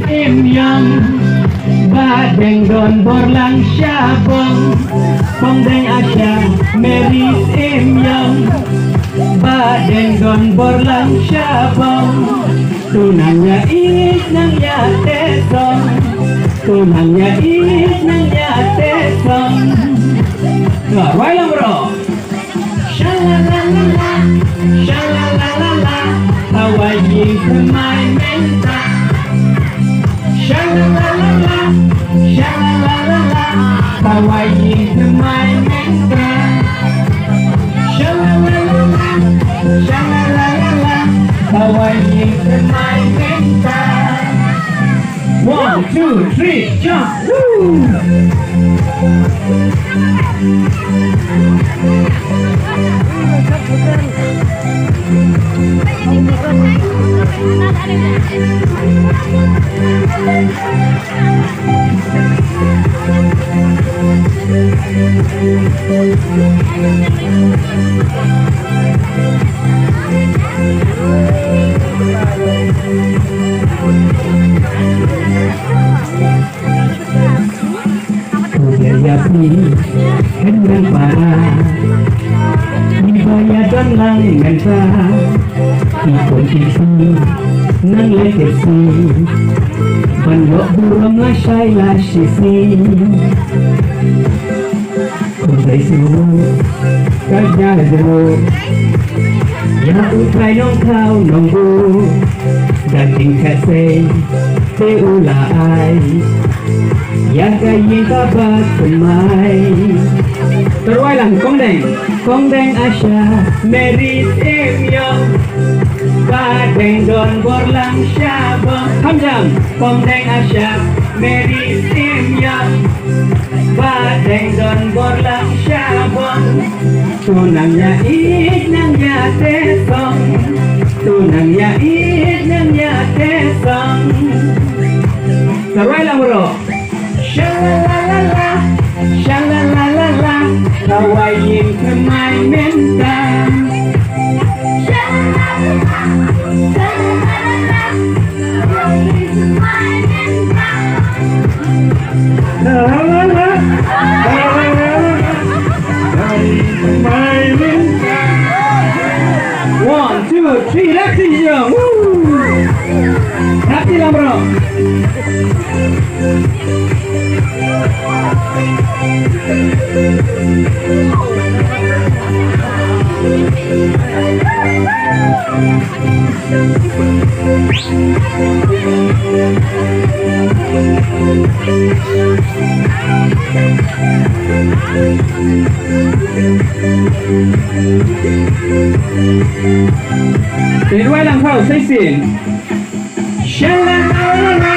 im yang Badeng don borlang syabong Pongdeng asya meris im yang Badeng don borlang syabong Tunangnya is nang ya tesong Tunangnya is nang ya tesong Khawai lang bro Shalalalala Shalalalala Khawai Thymmai menta Shalalalala Shalalalala Khawai Thymmai menta Shalalalala Shalalalala Khawai Thymmai menta 1, 2, 3, jump! Woo! Yapi hendak parah dibayar dan lang nganta ikon isi nang lekesi bandok buram la syai la sisi kondai semua kerja dulu ya utrai nong kau nonggu daging kasih teulai ya kayin kabat Thymmai Terwai lang Kongdeng asya meris im yang Badeng don borlang syabong Hamjam Kongdeng asya meris im yang Badeng don borlang syabong Tunangnya is nang ya tesong Tunangnya is nang ya tesong Terwai lang bro Shalalalala, shalalalala, Khawai Thymmai menta. Shalalalala, shalalalala, Khawai Thymmai menta. Shalalalala, shalalalala, Khawai Thymmai menta. 1, 2, 3, laksi jom. Laksi lah bro. Kedua lang kau, saya sing. Shalalalala,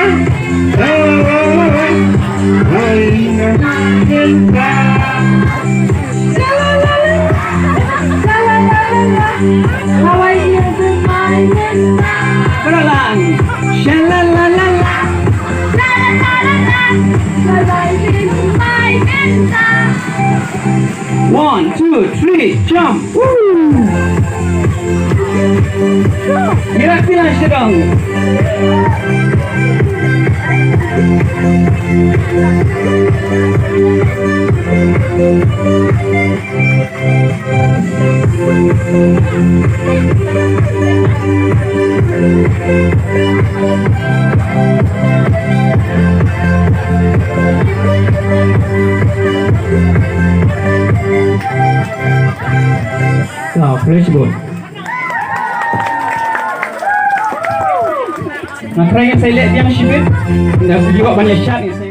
shalalalala, Khawai Thymmai menta. Pelan. Shalalalala, Khawai Thymmai menta. 1, 2, 3, jump. Woo! Gerak sila sedang. Now, fresh ball. Nak try yang saya lihat yang shibit. Dah juga banyak shot ni.